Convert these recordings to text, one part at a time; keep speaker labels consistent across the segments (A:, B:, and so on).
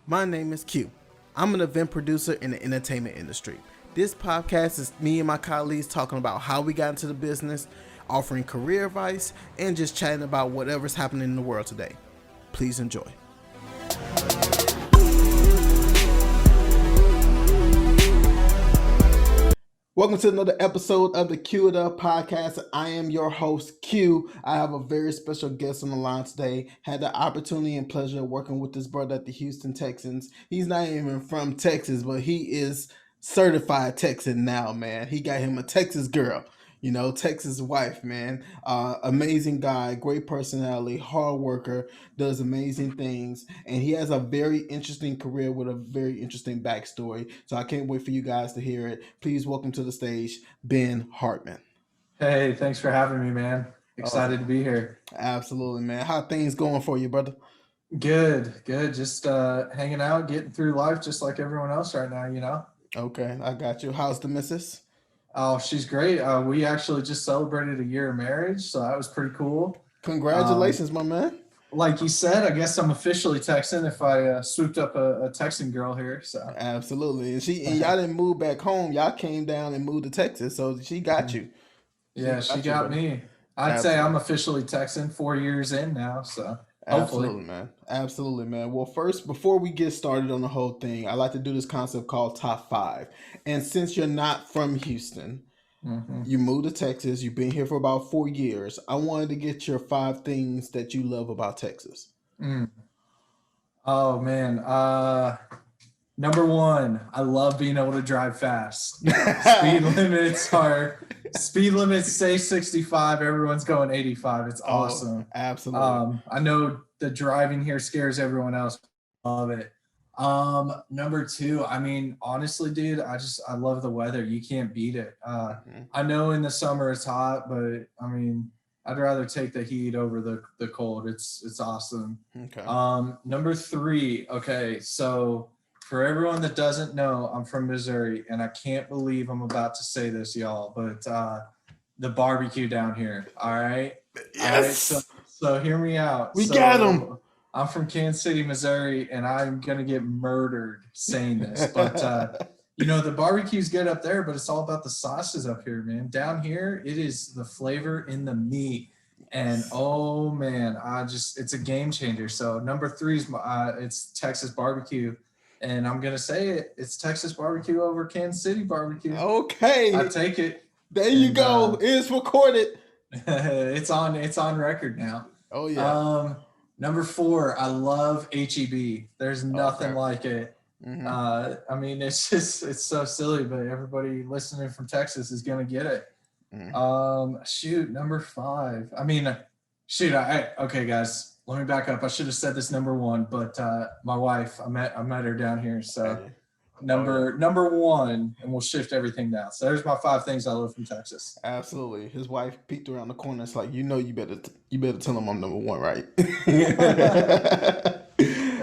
A: My name is Q. I'm an event producer in the entertainment industry. This podcast is me and my colleagues talking about how we got into the business, offering career advice, and just chatting about whatever's happening in the world today. Please enjoy. Welcome to another episode of the Q It Up podcast. I am your host, Q. I have a very special guest on the line today. Had the opportunity and pleasure of working with this brother at the Houston Texans. He's not even from Texas, but he is certified Texan now, man. He got him a Texas girl. Texas wife, man. Amazing guy, great personality, hard worker, does amazing things, and he has a very interesting career with a very interesting backstory. So I can't wait for you guys to hear it. Please welcome to the stage, Ben Hartman.
B: Hey, thanks for having me, man. Excited to be here.
A: Absolutely, man. How things going for you, brother?
B: Good. Just hanging out, getting through life just like everyone else right now.
A: Okay, I got you. How's the missus?
B: Oh, she's great. We actually just celebrated a year of marriage, so that was pretty cool.
A: Congratulations, my man.
B: Like you said, I guess I'm officially Texan if I swooped up a Texan girl here. So
A: Absolutely. And y'all didn't move back home. Y'all came down and moved to Texas, so she got you.
B: Yeah, she got me. I'd say I'm officially Texan 4 years in now, so hopefully.
A: Absolutely, man. Well, first, before we get started on the whole thing, I like to do this concept called top five. And since you're not from Houston, you moved to Texas, you've been here for about 4 years. I wanted to get your 5 things that you love about Texas.
B: Oh man. Number one, I love being able to drive fast. Speed limits say 65. Everyone's going 85. It's awesome.
A: Absolutely.
B: I know the driving here scares everyone else. Love it. Number two, I mean, honestly, dude, I love the weather. You can't beat it. I know in the summer it's hot, but I mean, I'd rather take the heat over the cold. It's awesome.
A: Okay.
B: Number three, okay, so for everyone that doesn't know, I'm from Missouri, and I can't believe I'm about to say this, y'all, but the barbecue down here, all right?
A: Yes.
B: All right, so hear me out.
A: We got him.
B: I'm from Kansas City, Missouri, and I'm going to get murdered saying this, but the barbecue's good up there, but it's all about the sauces up here, man. Down here, it is the flavor in the meat. And oh man, it's a game changer. So number three is it's Texas barbecue. And I'm going to say it's Texas barbecue over Kansas City barbecue.
A: Okay.
B: I take it.
A: There you go. It's recorded.
B: It's on record now.
A: Oh, yeah.
B: Number four, I love HEB. There's nothing like it. I mean, it's so silly, but everybody listening from Texas is going to get it. Number five. I mean, okay, guys. Let me back up. I should have said this number one, but my wife, I met her down here. So number one, and we'll shift everything down. So there's my 5 things I love from Texas.
A: Absolutely. His wife peeked around the corner. It's like, you better tell him I'm number one, right?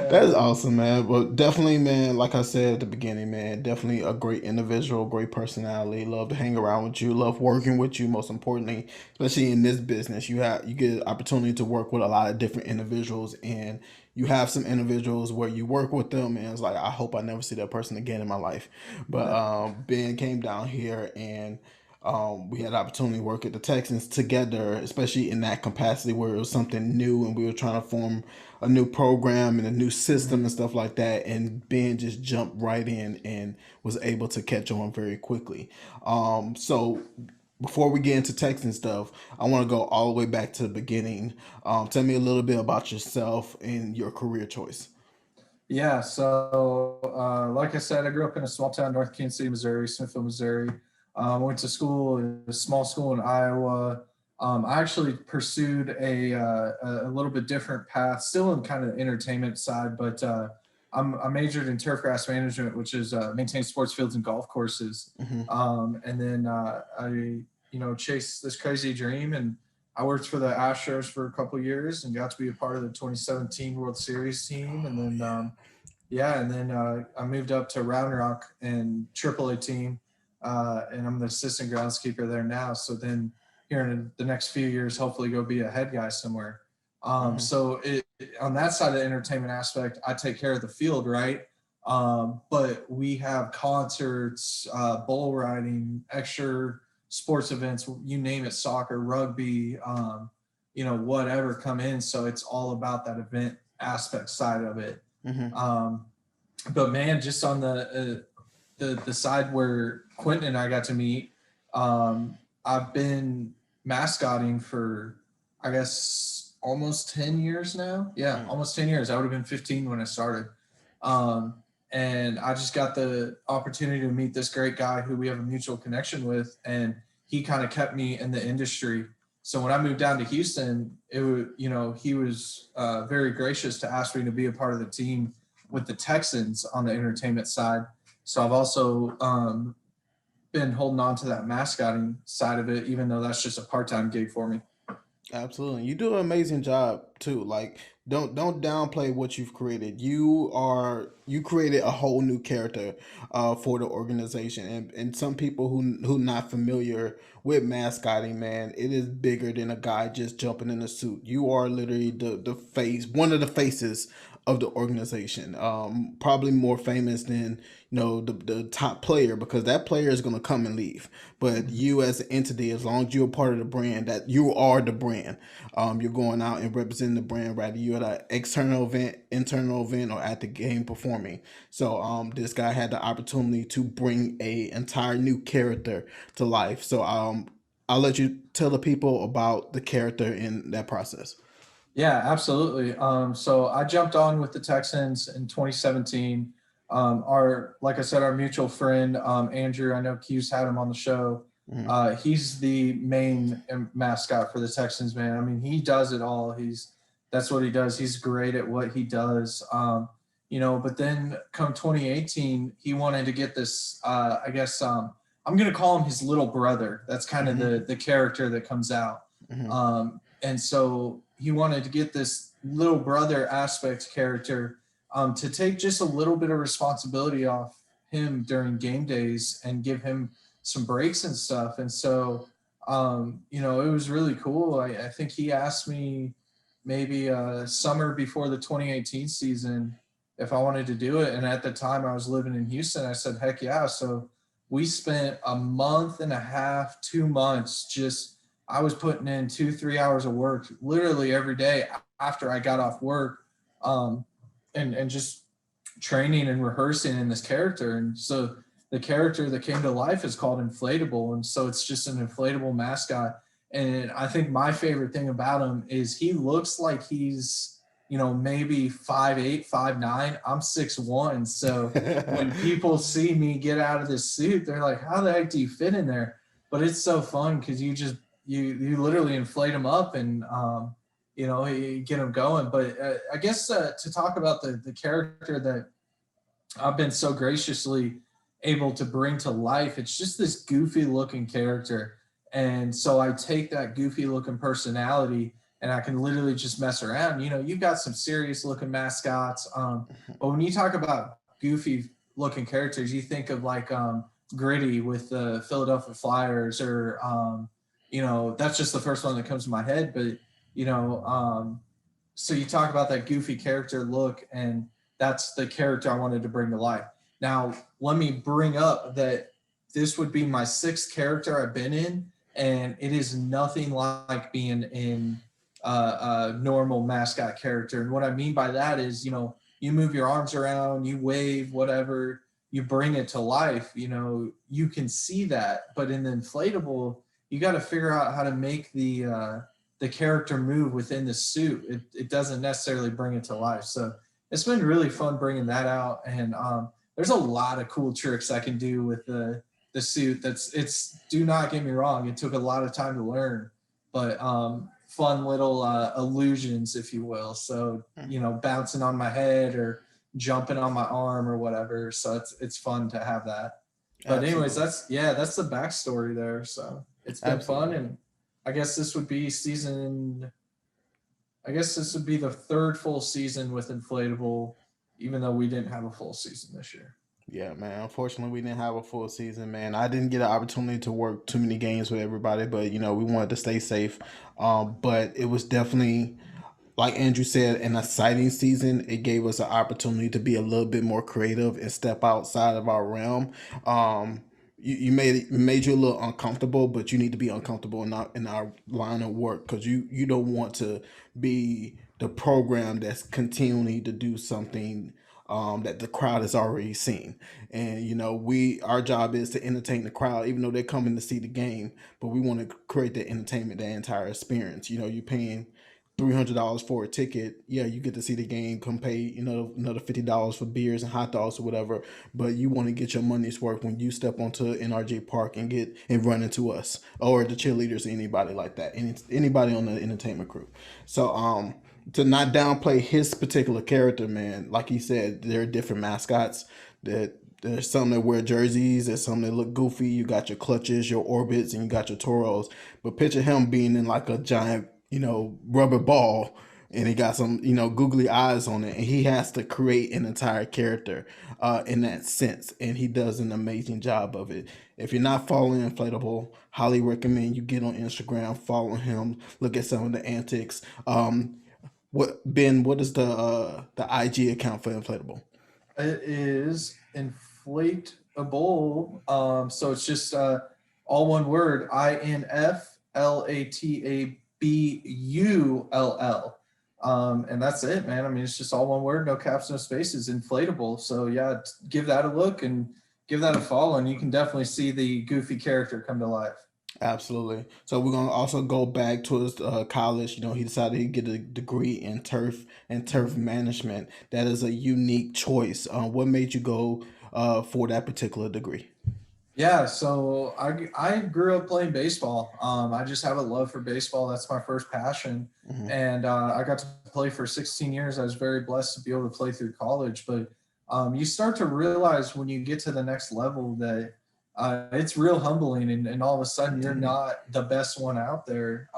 A: That's awesome, man. But definitely, man, like I said at the beginning, man, definitely a great individual, great personality. Love to hang around with you, love working with you, most importantly, especially in this business. You get an opportunity to work with a lot of different individuals, and you have some individuals where you work with them and it's like, I hope I never see that person again in my life. But Ben came down here and we had the opportunity to work at the Texans together, especially in that capacity where it was something new and we were trying to form a new program and a new system and stuff like that. And Ben just jumped right in and was able to catch on very quickly. So before we get into Texan stuff, I want to go all the way back to the beginning. Tell me a little bit about yourself and your career choice.
B: Yeah, so like I said, I grew up in a small town, North Kansas City, Missouri, Smithville, Missouri. Went to school, a small school in Iowa. I actually pursued a little bit different path, still in kind of entertainment side, but I majored in turf grass management, which is maintain sports fields and golf courses. And then I chased this crazy dream, and I worked for the Astros for a couple of years and got to be a part of the 2017 World Series team. And then, I moved up to Round Rock and AAA team. And I'm the assistant groundskeeper there now. So then here in the next few years, hopefully go be a head guy somewhere.
A: Hmm.
B: So on that side of the entertainment aspect, I take care of the field, right? But we have concerts, bull riding, extra sports events, you name it, soccer, rugby, whatever come in. So it's all about that event aspect side of it.
A: Hmm.
B: Um, but man, just on the side where Quentin and I got to meet, I've been mascotting for, I guess, almost 10 years now. Yeah,
A: Mm.
B: almost 10 years. I would have been 15 when I started. Um, and I just got the opportunity to meet this great guy who we have a mutual connection with, and he kind of kept me in the industry. So when I moved down to Houston, it was, he was very gracious to ask me to be a part of the team with the Texans on the entertainment side. So I've also been holding on to that mascotting side of it, even though that's just a part-time gig for me.
A: Absolutely. You do an amazing job too. Like don't downplay what you've created. You created a whole new character for the organization. And some people who not familiar with mascotting, man, it is bigger than a guy just jumping in a suit. You are literally the face, one of the faces of the organization. Probably more famous than the top player, because that player is going to come and leave. But
B: Mhm.
A: you as an entity, as long as you're a part of the brand, that you are the brand. You're going out and representing the brand, rather you're at an external event, internal event, or at the game performing. So this guy had the opportunity to bring a entire new character to life. So I'll let you tell the people about the character in that process.
B: Yeah, absolutely. So I jumped on with the Texans in 2017. Like I said, our mutual friend Andrew, I know Q's had him on the show.
A: Mm-hmm.
B: He's the main mascot for the Texans, man. I mean, he does it all. That's what he does. He's great at what he does. But then come 2018, he wanted to get this. I guess I'm gonna call him his little brother. That's kind of
A: Mm-hmm.
B: the character that comes out.
A: Mm-hmm.
B: And so he wanted to get this little brother aspect character to take just a little bit of responsibility off him during game days and give him some breaks and stuff. And so, it was really cool. I think he asked me maybe summer before the 2018 season if I wanted to do it. And at the time I was living in Houston. I said, heck yeah. So we spent a month and a half, 2 months just I was putting in 2-3 hours of work literally every day after I got off work, um, and just training and rehearsing in this character. And so the character that came to life is called Inflatable, and so it's just an inflatable mascot. And I think my favorite thing about him is he looks like he's maybe 5'8", 5'9". I'm 6'1". So when people see me get out of this suit, they're like, "How the heck do you fit in there?" But it's so fun because you literally inflate them up and you get them going. But I guess to talk about the character that I've been so graciously able to bring to life, it's just this goofy looking character. And so I take that goofy looking personality and I can literally just mess around. You've got some serious looking mascots. But when you talk about goofy looking characters, you think of like Gritty with the Philadelphia Flyers, or that's just the first one that comes to my head. But you know, so you talk about that goofy character look, and that's the character I wanted to bring to life. Now, let me bring up that this would be my sixth character I've been in, and it is nothing like being in a normal mascot character. And what I mean by that is, you move your arms around, you wave, whatever, you bring it to life. You can see that, but in the inflatable, you got to figure out how to make the character move within the suit. It doesn't necessarily bring it to life. So it's been really fun bringing that out. And there's a lot of cool tricks I can do with the suit. Do not get me wrong. It took a lot of time to learn, but fun little illusions, if you will. So, bouncing on my head or jumping on my arm or whatever. So it's fun to have that. But anyways,
A: Absolutely.
B: that's the backstory there. So it's been fun.
A: Absolutely.
B: And I guess this would be season. I guess this would be the third full season with Inflatable, even though we didn't have a full season this year.
A: Yeah, man. Unfortunately, we didn't have a full season, man. I didn't get an opportunity to work too many games with everybody, but we wanted to stay safe. But it was definitely like Andrew said, an exciting season. It gave us an opportunity to be a little bit more creative and step outside of our realm. You made you a little uncomfortable, but you need to be uncomfortable in our line of work, because you don't want to be the program that's continuing to do something that the crowd has already seen. And our job is to entertain the crowd, even though they're coming to see the game. But we want to create the entertainment, the entire experience. You're paying $300 for a ticket. Yeah, you get to see the game. Come pay another $50 for beers and hot dogs or whatever. But you want to get your money's worth when you step onto NRJ Park and run into us or the cheerleaders or anybody like that. Anybody on the entertainment crew. So to not downplay his particular character, man. Like he said, there are different mascots. There's some that wear jerseys. There's some that look goofy. You got your clutches, your orbits, and you got your toros. But picture him being in like a giant, rubber ball, and he got some, googly eyes on it, and he has to create an entire character in that sense, and he does an amazing job of it. If you're not following Inflatable, highly recommend you get on Instagram, follow him, look at some of the antics. What is the IG account for Inflatable?
B: It is inflatable. So it's just all one word: INFLATABULL. And that's it, man. I mean, it's just all one word, no caps, no spaces, inflatable. So yeah, give that a look and give that a follow, and you can definitely see the goofy character come to life.
A: Absolutely. So we're gonna also go back to his college. He decided he'd get a degree in turf management. That is a unique choice. What made you go for that particular degree?
B: Yeah, so I grew up playing baseball. I just have a love for baseball. That's my first passion,
A: Hmm.
B: and I got to play for 16 years. I was very blessed to be able to play through college. But you start to realize when you get to the next level that it's real humbling, and all of a sudden you're not the best one out there.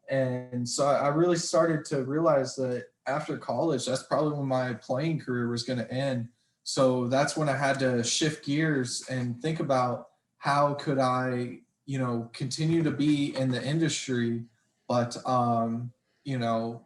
B: And so I really started to realize that after college, that's probably when my playing career was going to end. So that's when I had to shift gears and think about how could I, continue to be in the industry, but you know,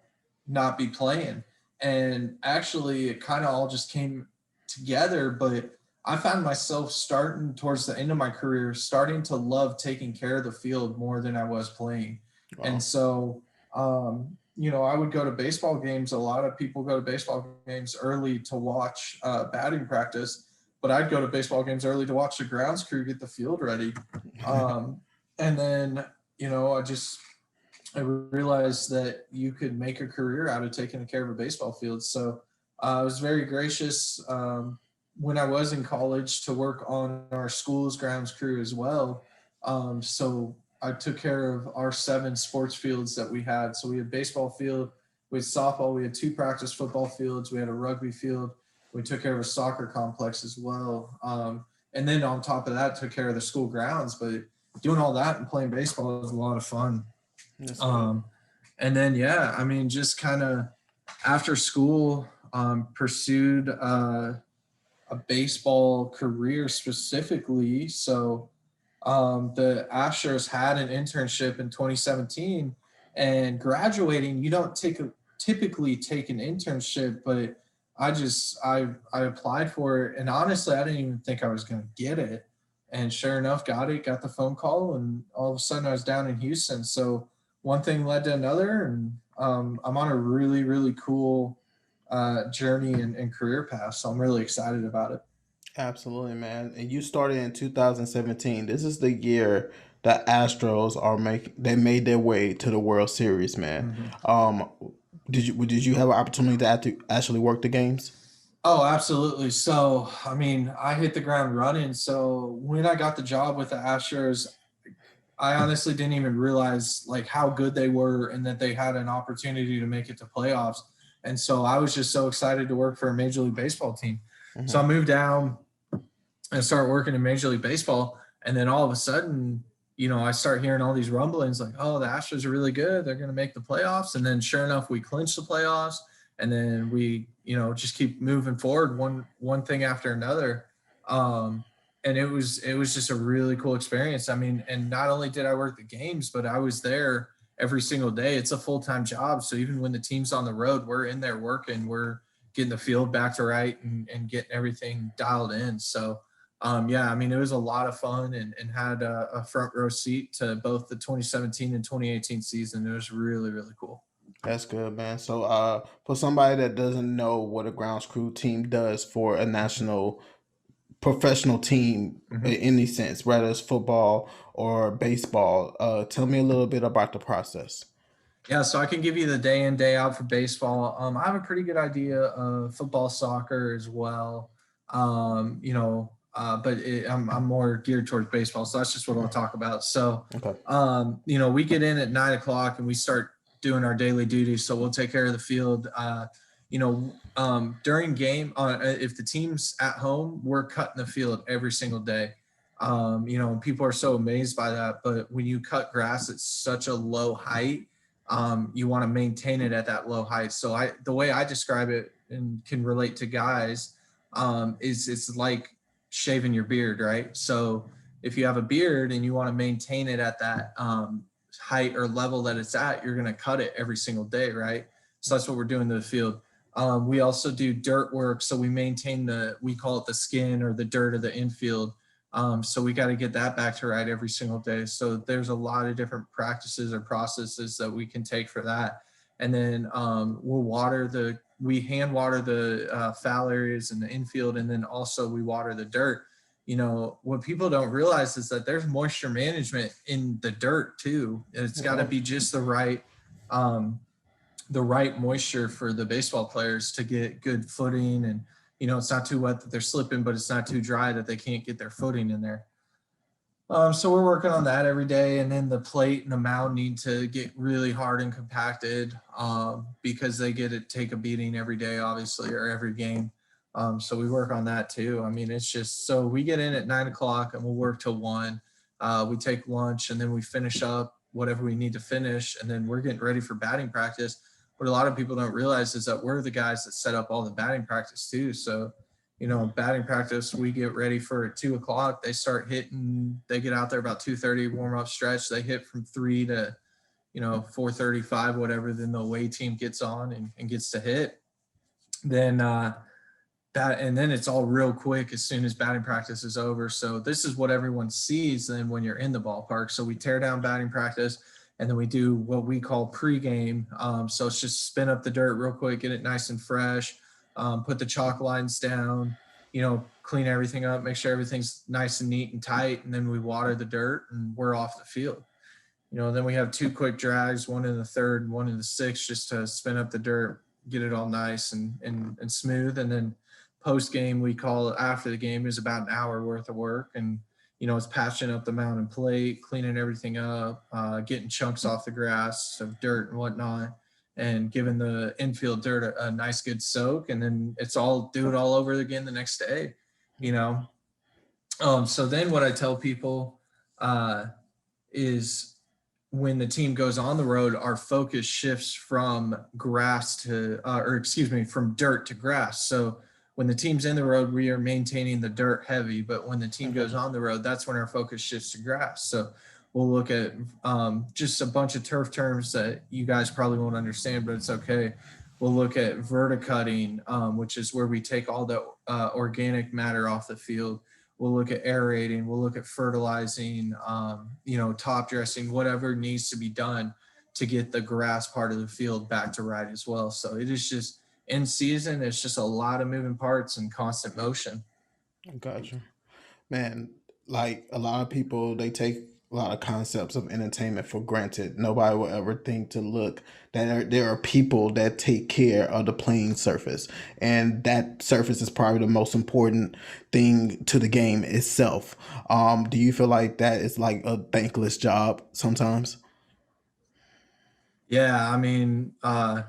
B: not be playing. And actually, it kind of all just came together. But I found myself starting towards the end of my career, starting to love taking care of the field more than I was playing. And
A: Wow.
B: so, I would go to baseball games. A lot of people go to baseball games early to watch batting practice, but I'd go to baseball games early to watch the grounds crew get the field ready. Um, and then, I realized that you could make a career out of taking care of a baseball field. So I was very gracious when I was in college to work on our school's grounds crew as well. So I took care of our 7 sports fields that we had. So we had baseball field, we had softball, we had 2 practice football fields, we had a rugby field, we took care of a soccer complex as well. And then on top of that, took care of the school grounds. But doing all that and playing baseball was a lot of fun.
A: That's good.
B: Um, and then, yeah, I mean, just kind of after school, pursued a baseball career specifically. So the Astros had an internship in 2017, and graduating, you don't typically take an internship, but I applied for it, and honestly, I didn't even think I was going to get it. And sure enough, got it, got the phone call, and all of a sudden I was down in Houston. So one thing led to another, and I'm on a really, really cool journey and career path. So I'm really excited about it.
A: Absolutely, man. And you started in 2017. This is the year the Astros they made their way to the World Series, man.
B: Mhm.
A: Um, did you have an opportunity to actually work the games?
B: Oh, absolutely. So, I mean, I hit the ground running. So when I got the job with the Astros, I honestly didn't even realize like how good they were and that they had an opportunity to make it to playoffs. And so I was just so excited to work for a Major League Baseball team. So I
A: Hmm.
B: moved down and started working in Major League Baseball. And then all of a sudden, I start hearing all these rumblings like, oh, the Astros are really good. They're going to make the playoffs. And then sure enough, we clinched the playoffs. And then we, just keep moving forward one thing after another. Um, and it was just a really cool experience. I mean, and not only did I work the games, but I was there every single day. It's a full-time job. So even when the team's on the road, we're in there working, we're getting the field back to right and getting everything dialed in. So yeah, I mean, it was a lot of fun and had a front row seat to both the 2017 and 2018 season. It was really, really cool.
A: That's good, man. So, for somebody that doesn't know what a grounds crew team does for a national professional team in
B: Mhm.
A: any sense, whether it's football or baseball, tell me a little bit about the process.
B: Yeah, so I can give you the day in, day out for baseball. I have a pretty good idea of football, soccer as well. But I'm more geared towards baseball, so that's just what I'll talk about. So,
A: Okay.
B: we get in at 9 o'clock and we start doing our daily duties. So we'll take care of the field. During game, if the team's at home, we're cutting the field every single day. People are so amazed by that, but when you cut grass at such a low height, you want to maintain it at that low height. So the way I describe it and can relate to guys, is it's like shaving your beard, right? So if you have a beard and you want to maintain it at that height or level that it's at, you're going to cut it every single day, right? So that's what we're doing to the field. We also do dirt work, so we maintain we call it the skin or the dirt of the infield. So we got to get that back to right every single day. So there's a lot of different practices or processes that we can take for that. And then we hand water the foul areas in the infield, and then also we water the dirt. What people don't realize is that there's moisture management in the dirt too. It's got to
A: Oh,
B: be just um, the right moisture for the baseball players to get good footing, and it's not too wet that they're slipping, but it's not too dry that they can't get their footing in there. So we're working on that every day, and then the plate and the mound need to get really hard and compacted, because they get to take a beating every day, obviously, or every game. So we work on that too. I mean, it's just so we get in at 9 o'clock and we'll work till 1. We take lunch and then we finish up whatever we need to finish, and then we're getting ready for batting practice. What a lot of people don't realize is that we're the guys that set up all the batting practice too. So batting practice, we get ready for at 2 o'clock. They start hitting. They get out there about 2:30, warm up stretch. They hit from 3 to 4:35, whatever. Then the away team gets on and gets to hit. Then and then it's all real quick as soon as batting practice is over. So this is what everyone sees then when you're in the ballpark. So we tear down batting practice, and then we do what we call pregame. So it's just spin up the dirt real quick, get it nice and fresh, put the chalk lines down, clean everything up, make sure everything's nice and neat and tight, and then we water the dirt and we're off the field. Then we have 2 quick drags, one in the third and one in the sixth, just to spin up the dirt, get it all nice and smooth. And then post game, we call it after the game, is about an hour worth of work. And, it's patching up the mound and plate, cleaning everything up, getting chunks off the grass of dirt and whatnot, and giving the infield dirt a nice good soak. And then do it all over again the next day, you know? So then what I tell people, is when the team goes on the road, our focus shifts from from dirt to grass. So when the team's in the road, we are maintaining the dirt heavy, but when the team
A: okay.
B: goes on the road, that's when our focus shifts to grass. So we'll look at just a bunch of turf terms that you guys probably won't understand, but it's okay. We'll look at verticutting, which is where we take all the organic matter off the field. We'll look at aerating. We'll look at fertilizing, top dressing, whatever needs to be done to get the grass part of the field back to right as well. So it is just in season, it's just a lot of moving parts and constant motion.
A: Gotcha. Man, like a lot of people, they take a lot of concepts of entertainment for granted. Nobody will ever think to look that there are people that take care of the playing surface, and that surface is probably the most important thing to the game itself. Do you feel like that is like a thankless job sometimes?
B: Yeah, I mean, a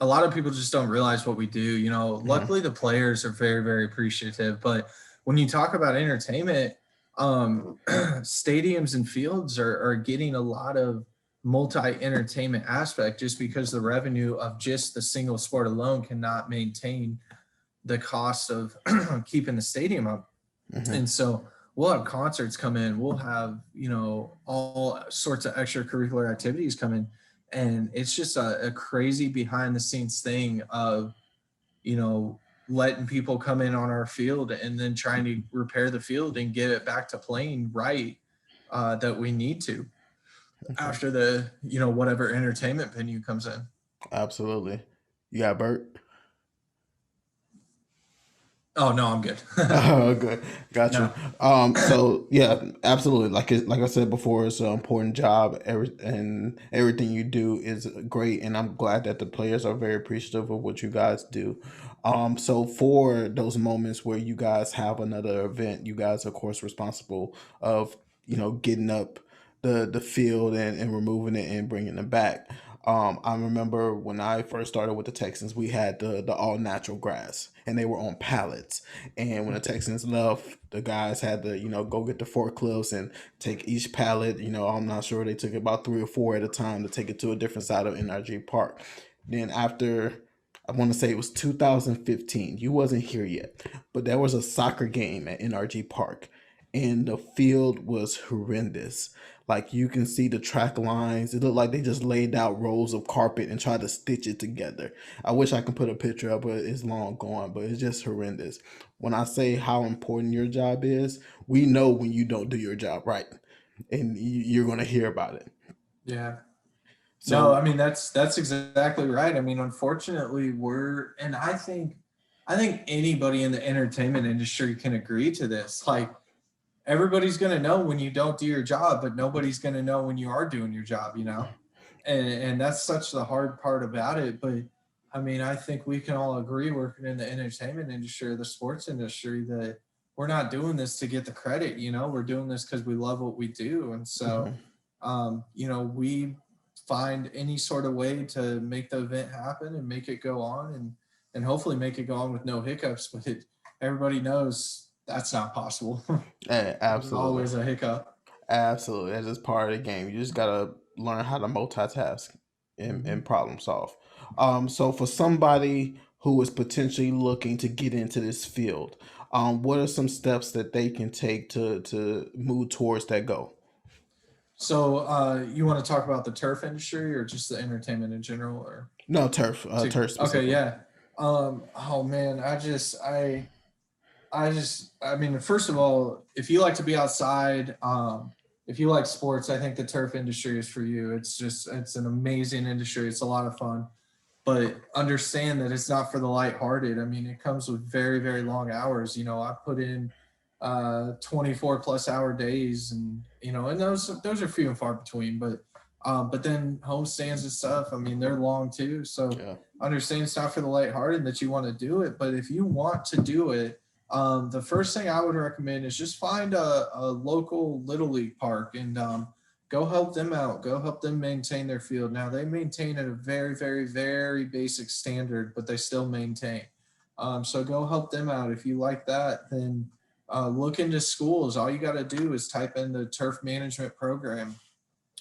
B: lot of people just don't realize what we do.
A: Hmm.
B: Luckily the players are very, very appreciative. But when you talk about entertainment, stadiums and fields are getting a lot of multi-entertainment aspect, just because the revenue of just the single sport alone cannot maintain the cost of keeping the stadium up.
A: Hmm.
B: And so we'll have concerts come in, we'll have all sorts of extracurricular activities come in. And it's just a crazy behind the scenes thing of, you know, letting people come in on our field and then trying to repair the field and get it back to playing right, that we need to
A: Okay.
B: after the, you know, whatever entertainment venue comes in.
A: Absolutely. You got Bert?
B: Oh no, I'm good.
A: Oh, good. Got you.
B: No.
A: So yeah, absolutely. Like I said before, it's an important job. And everything you do is great. And I'm glad that the players are very appreciative of what you guys do. So for those moments where you guys have another event, you guys are of course responsible of getting up the field and removing it and bringing it back. I remember when I first started with the Texans, we had the all natural grass, and they were on pallets. And when the Texans left, the guys had to, go get the forklifts and take each pallet. I'm not sure, they took about 3 or 4 at a time to take it to a different side of NRG Park. Then after, I want to say it was 2015. You wasn't here yet, but there was a soccer game at NRG Park, and the field was horrendous. Like, you can see the track lines. It looked like they just laid out rolls of carpet and tried to stitch it together. I wish I could put a picture up, but it's long gone. But it's just horrendous. When I say how important your job is, we know when you don't do your job right, and you're going to hear about it.
B: Yeah. No, I
A: So,
B: mean that's exactly right. I mean, unfortunately, and I think anybody in the entertainment industry can agree to this. Like, everybody's going to know when you don't do your job, but nobody's going to know when you are doing your job, you know? And that's such the hard part about it. But I mean, I think we can all agree, working in the entertainment industry or the sports industry, that we're not doing this to get the credit, you know? We're doing this because we love what we do. And so,
A: mhm.
B: you know, we find any sort of way to make the event happen and make it go on, and hopefully make it go on with no hiccups. But everybody knows that's not possible. There's
A: Absolutely.
B: always a hiccup.
A: Absolutely. That's just part of the game. You just gotta learn how to multitask and
B: Mhm.
A: problem solve. So for somebody who is potentially looking to get into this field, what are some steps that they can take to move towards that goal?
B: So, you want to talk about the turf industry or just the entertainment in general, or
A: No, turf, turf
B: okay,
A: specifically.
B: yeah. Oh man, I mean, first of all, if you like to be outside, if you like sports, I think the turf industry is for you. It's an amazing industry. It's a lot of fun, but understand that it's not for the lighthearted. I mean, it comes with very, very long hours. You know, I put in 24 plus hour days, and you know, and those are few and far between. But then home stands and stuff, I mean, they're long too. So
A: Yeah.
B: understand it's not for the lighthearted, that you want to do it. But if you want to do it, the first thing I would recommend is just find a local little league park, and go help them out. Go help them maintain their field. Now, they maintain at a very, very, very basic standard, but they still maintain. So go help them out. If you like that, then look into schools. All you got to do is type in the turf management program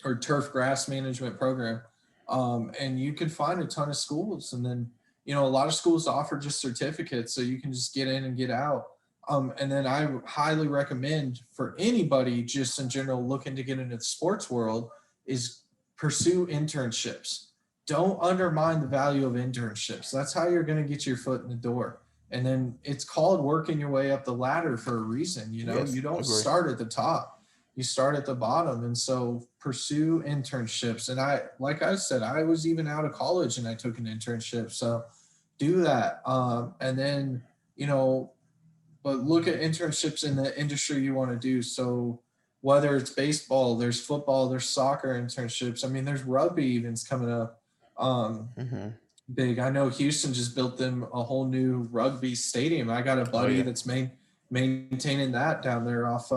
B: or turf grass management program, and you can find a ton of schools. And then, you know, a lot of schools offer just certificates, so you can just get in and get out. And then I highly recommend, for anybody just in general looking to get into the sports world, is pursue internships. Don't undermine the value of internships. That's how you're going to get your foot in the door. And then it's called working your way up the ladder for a reason. You know,
A: Yes,
B: you don't
A: agree.
B: start at the top, you start at the bottom. And so pursue internships. And like I said, I was even out of college and I took an internship. So do that. And then, you know, but look at internships in the industry you want to do. So whether it's baseball, there's football, there's soccer internships. I mean, there's rugby events coming up.
A: Hmm.
B: Big. I know Houston just built them a whole new rugby stadium. I got a
A: Oh
B: buddy
A: yeah.
B: that's maintaining that down there off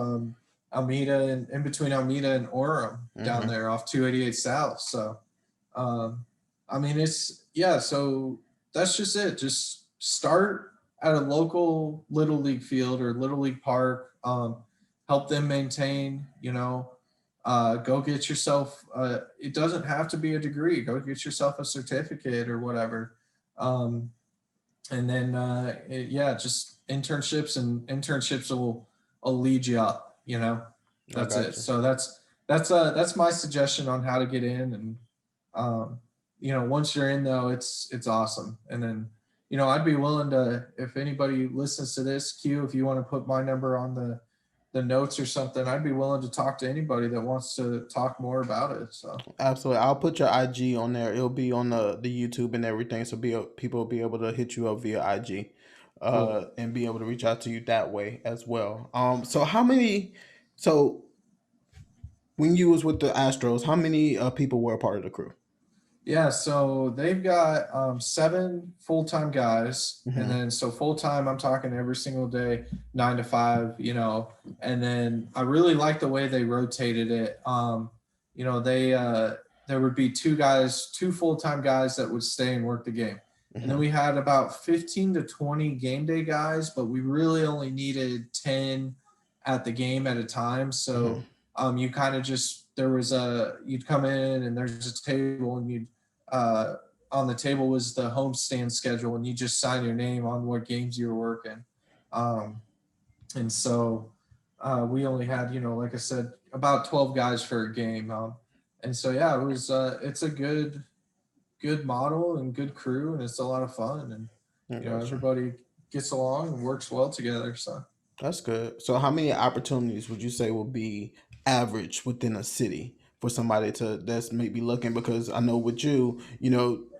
B: Almeida, and in between Almeida and Orem, down
A: Hmm.
B: there off 288 South. So, um, I mean, it's, yeah. So that's just it. Just start at a local little league field or little league park. Help them maintain. You know, go get yourself. It doesn't have to be a degree. Go get yourself a certificate or whatever. Um, and then, yeah, just internships, and internships will lead you up.
A: I
B: That's it.
A: got you.
B: So that's my suggestion on how to get in. And Um, once you're in though, it's awesome. And then, I'd be willing to, if anybody listens to this, Q, if you want to put my number on the notes or something, I'd be willing to talk to anybody that wants to talk more about it. So
A: Absolutely. I'll put your IG on there. It'll be on the YouTube and everything, so people will be able to hit you up via IG,
B: cool.
A: and be able to reach out to you that way as well. So how many? So when you was with the Astros, how many people were a part of the crew?
B: Yeah, so they've got 7 full-time guys, and
A: Hmm.
B: then so full-time, I'm talking every single day, 9 to 5, and then I really like the way they rotated it. They there would be 2 guys, 2 full-time guys that would stay and work the game, and then
A: Hmm.
B: we had about 15 to 20 game day guys, but we really only needed 10 at the game at a time.
A: Hmm.
B: So you kind of just there was a you'd come in and there's a table and you'd uh, on the table was the homestand schedule, and you just sign your name on what games you were working. Um, and so we only had, like I said, about 12 guys for a game. And so yeah, it's a good model and good crew, and it's a lot of fun, and
A: I gotcha.
B: everybody gets along and works well together. So
A: That's good. So, how many opportunities would you say will be average within a city for somebody to that's maybe looking? Because I know with you,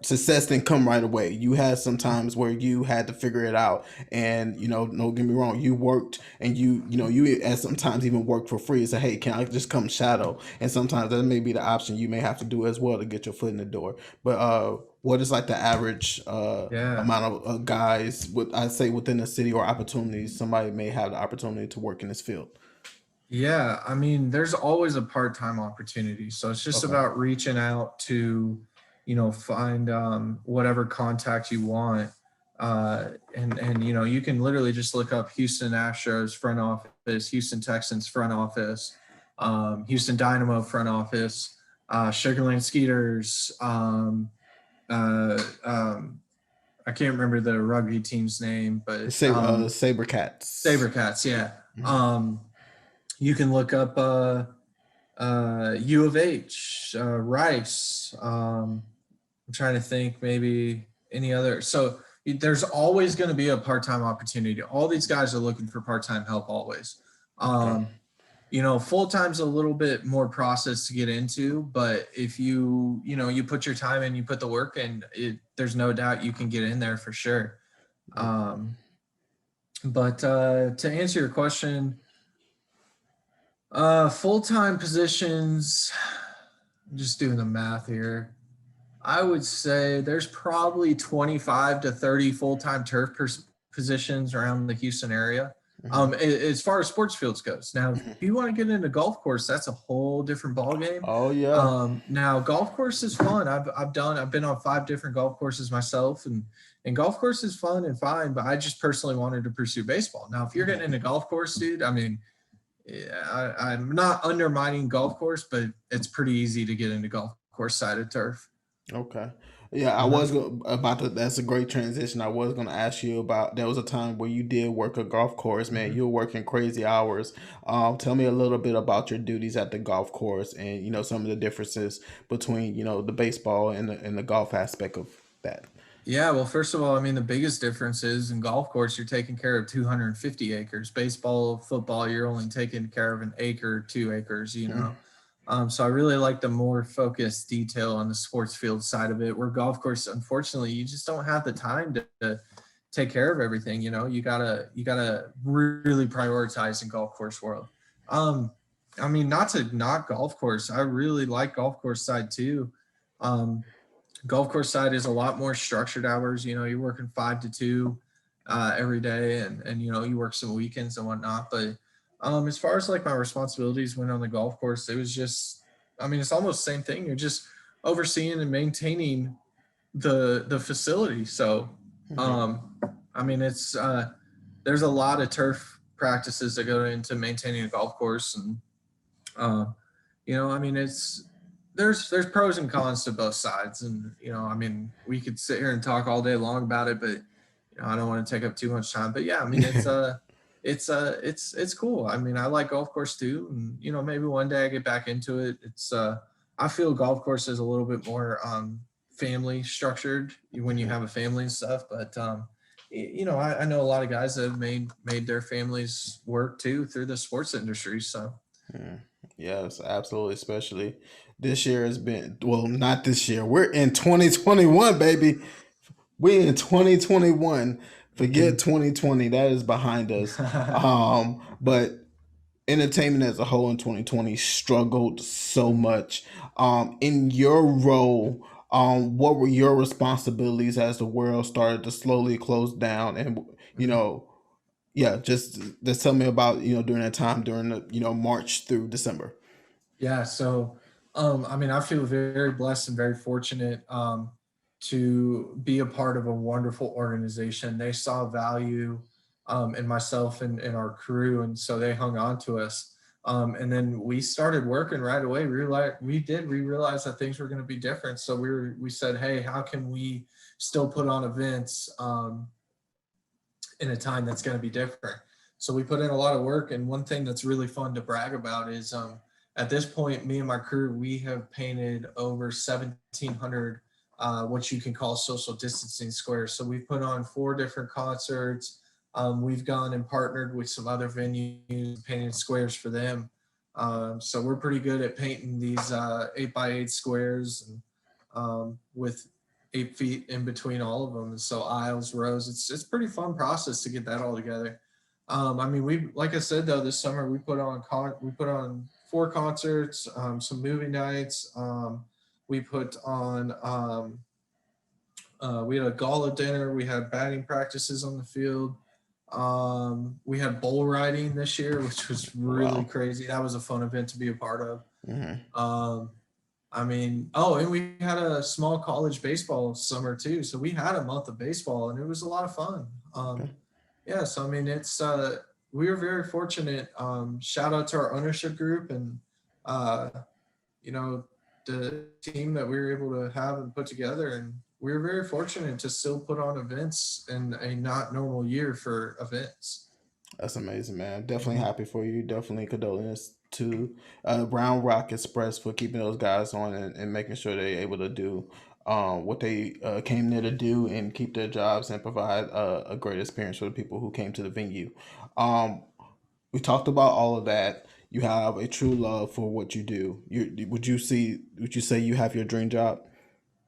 A: success didn't come right away. You had some times where you had to figure it out, and don't get me wrong, you worked, and you at sometimes even worked for free. Say, hey, can I just come shadow? And sometimes that may be the option you may have to do as well to get your foot in the door. But what is like the average
B: yeah.
A: amount of guys with I'd say within the city or opportunities somebody may have the opportunity to work in this field?
B: Yeah, I mean, there's always a part-time opportunity. So it's just
A: Okay.
B: about reaching out to, find whatever contact you want. And you can literally just look up Houston Astros front office, Houston Texans front office, Houston Dynamo front office, Sugarland Skeeters. Uh, um, I can't remember the rugby team's name,
A: The
B: but
A: Saber Cats.
B: Sabercats. Yeah.
A: Mhm.
B: Um, you can look up U of H, Rice. I'm trying to think maybe any other. So there's always going to be a part-time opportunity. All these guys are looking for part-time help always.
A: Okay.
B: Full-time's a little bit more process to get into, but if you put your time in, you put the work in, there's no doubt you can get in there for sure. Um, but to answer your question, full-time positions, I'm just doing the math here. I would say there's probably 25 to 30 full-time positions around the Houston area.
A: Hmm.
B: As far as sports fields goes. Now, if
A: Hmm.
B: you want to get into golf course, that's a whole different ball game.
A: Oh yeah.
B: Now golf course is fun. I've been on 5 different golf courses myself, and golf course is fun and fine, but I just personally wanted to pursue baseball. Now, if you're getting into golf course, dude, I mean, yeah, I'm not undermining golf course, but it's pretty easy to get into golf course sided turf.
A: Okay. Yeah, I
B: Uh-huh.
A: was about to. That's a great transition. I was going to ask you about. There was a time where you did work a golf course, man.
B: Mhm.
A: You were working crazy hours. Tell me a little bit about your duties at the golf course, and some of the differences between the baseball and the golf aspect of that.
B: Yeah, well, first of all, I mean, the biggest difference is in golf course, you're taking care of 250 acres. Baseball, football, you're only taking care of an acre, 2 acres.
A: Mm.
B: So I really like the more focused detail on the sports field side of it, where golf course, unfortunately, you just don't have the time to take care of everything. You gotta really prioritize in golf course world. Um, I mean, not to knock golf course, I really like golf course side too. Um, Golf course side is a lot more structured hours. You're working 5 to 2 every day, and you work some weekends and whatnot. But as far as like my responsibilities went on the golf course, it was just, I mean, it's almost the same thing. You're just overseeing and maintaining the facility. So,
A: Mhm.
B: um, I mean, it's there's a lot of turf practices that go into maintaining a golf course, and uh, I mean, there's pros and cons to both sides, and I mean, we could sit here and talk all day long about it, but I don't want to take up too much time. But yeah, I mean, it's cool. I mean, I like golf course too, and maybe one day I get back into it. I feel golf course is a little bit more family structured when you
A: Mhm.
B: have a family and stuff. But you know, I know a lot of guys that have made their families work too through the sports industry. So
A: Mm. Yes, absolutely. Especially this year has been, well, not this year. We're in 2021, baby. We in 2021. Forget 2020. That is behind us. But entertainment as a whole in 2020 struggled so much. In your role, what were your responsibilities as the world started to slowly close down? And you know, yeah, just tell me about during that time during the March through December.
B: Yeah, so I mean, I feel very blessed and very fortunate to be a part of a wonderful organization. They saw value in myself and our crew, and so they hung on to us. And then we started working right away. We realized that things were going to be different. So we said, hey, how can we still put on events in a time that's going to be different? So we put in a lot of work, and one thing that's really fun to brag about is at this point, me and my crew, we have painted over 1,700 what you can call social distancing squares. So we've put on 4 different concerts. We've gone and partnered with some other venues, painted squares for them. So we're pretty good at painting these 8x8 squares and with 8 feet in between all of them. And so aisles, rows, it's pretty fun process to get that all together. I mean, we like I said though, this summer we put on 4 concerts, some movie nights. We put on we had a gala dinner. We had batting practices on the field. We had bull riding this year, which was really
A: Wow.
B: crazy. That was a fun event to be a part of.
A: Hmm.
B: Um, I mean, oh, and we had a small college baseball summer too. So we had a month of baseball, and it was a lot of fun.
A: Okay.
B: Yeah, so I mean, it's we were very fortunate. Shout out to our ownership group and uh, you know the team that we were able to have and put together, and we were very fortunate to still put on events in a not normal year for events.
A: That's amazing, man. Definitely
B: Mhm.
A: happy for you. Definitely condolences to Round Rock Express for keeping those guys on and making sure they're able to do what they came there to do and keep their jobs and provide a great experience for the people who came to the venue. Um, we talked about all of that. You have a true love for what you do. Would you say you have your dream job?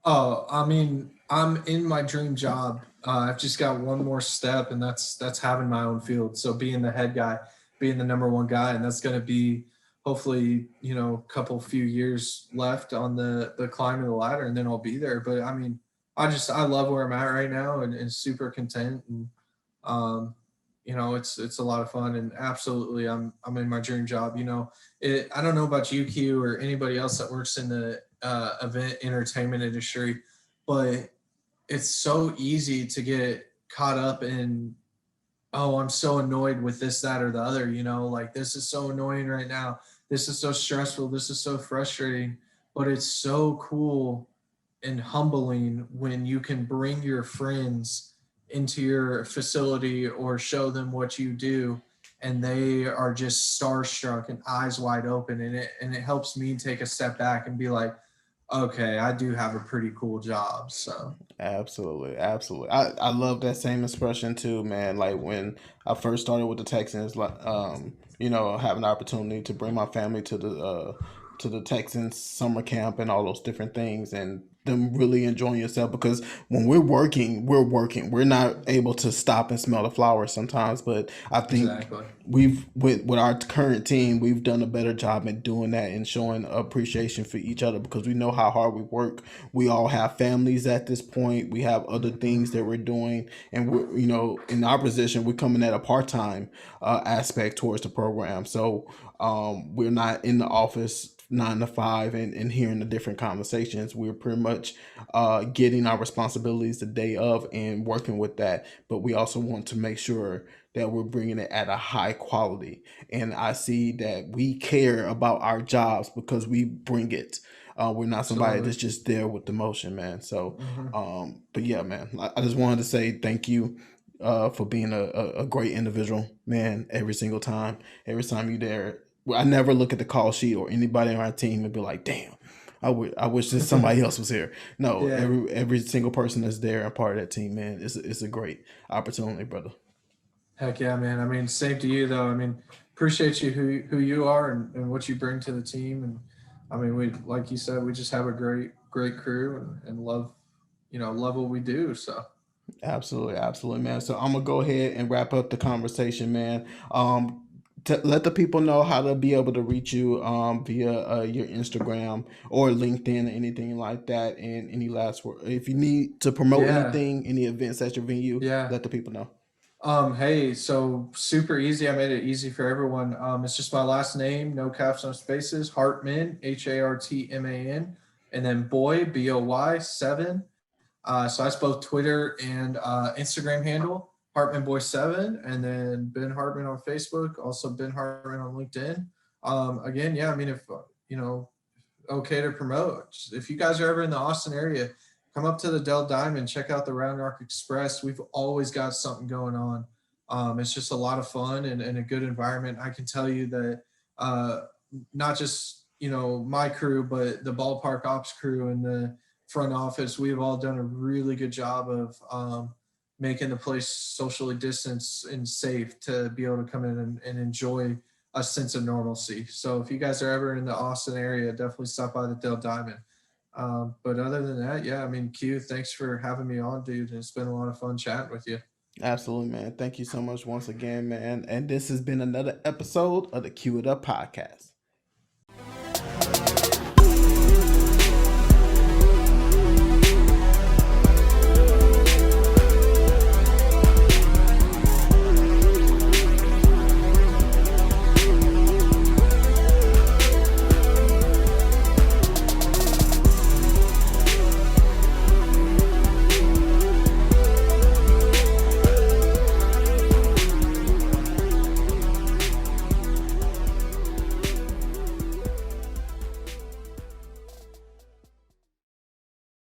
B: Oh, I mean, I'm in my dream job. I've just got one more step, and that's having my own field. So being the head guy, being the number one guy, and that's going to be hopefully a couple few years left on the climb of the ladder, and then I'll be there. But I mean, I love where I'm at right now, and super content, and um, it's a lot of fun, and absolutely, I'm in my dream job. I don't know about you, Q, or anybody else that works in the event entertainment industry, but it's so easy to get caught up in, oh, I'm so annoyed with this, that, or the other. Like this is so annoying right now. This is so stressful. This is so frustrating. But it's so cool and humbling when you can bring your friends into your facility or show them what you do, and they are just starstruck and eyes wide open, and it helps me take a step back and be like, okay, I do have a pretty cool job. So
A: Absolutely, absolutely. I love that same expression too, man. Like when I first started with the Texans, like having the opportunity to bring my family to the Texans summer camp and all those different things, and them really enjoying yourself because when we're working, we're working. We're not able to stop and smell the flowers sometimes, but I think
B: exactly.
A: we've with our current team, we've done a better job at doing that and showing appreciation for each other because we know how hard we work. We all have families at this point. We have other things that we're doing, and we're in our position, we're coming at a part-time aspect towards the program. So we're not in the office 9 to 5 and hearing the different conversations. We're pretty much getting our responsibilities the day of and working with that, but we also want to make sure that we're bringing it at a high quality. And I see that we care about our jobs because we bring it. We're not somebody
B: Absolutely.
A: that's just there with the motion, man. So,
B: Hmm.
A: but yeah, man, I just wanted to say thank you for being a great individual, man. Every time you there, well, I never look at the call sheet or anybody on our team and be like, damn. I wish that somebody else was here. No,
B: Yeah.
A: every single person that's there and part of that team, man, it's a great opportunity, brother.
B: Heck yeah, man. I mean, same to you though. I mean, appreciate you who you are and what you bring to the team. And I mean, we like you said, we just have a great crew and love love what we do. So
A: Absolutely, absolutely, man. So I'm gonna go ahead and wrap up the conversation, man. To let the people know how to be able to reach you via your Instagram or LinkedIn or anything like that. And any last word, if you need to promote
B: yeah,
A: anything, any events at your venue,
B: yeah.
A: let the people know.
B: Hey, so super easy. I made it easy for everyone. It's just my last name, no caps, no spaces. Hartman, Hartman, and then boy, BOY 7. So that's both Twitter and Instagram handle, Hartman Boy 7, and then Ben Hartman on Facebook, also Ben Hartman on LinkedIn. Again, yeah, I mean, if okay to promote, if you guys are ever in the Austin area, come up to the Dell Diamond, check out the Roundrock Express. We've always got something going on. It's just a lot of fun and a good environment. I can tell you that uh, not just my crew, but the ballpark ops crew and the front office, we've all done a really good job of making the place socially distanced and safe to be able to come in and enjoy a sense of normalcy. So if you guys are ever in the Austin area, definitely stop by the Dell Diamond. But other than that, yeah, I mean, Q, thanks for having me on, dude. It's been a lot of fun chatting with you.
A: Absolutely, man. Thank you so much once again, man. And this has been another episode of the Cue It Up podcast.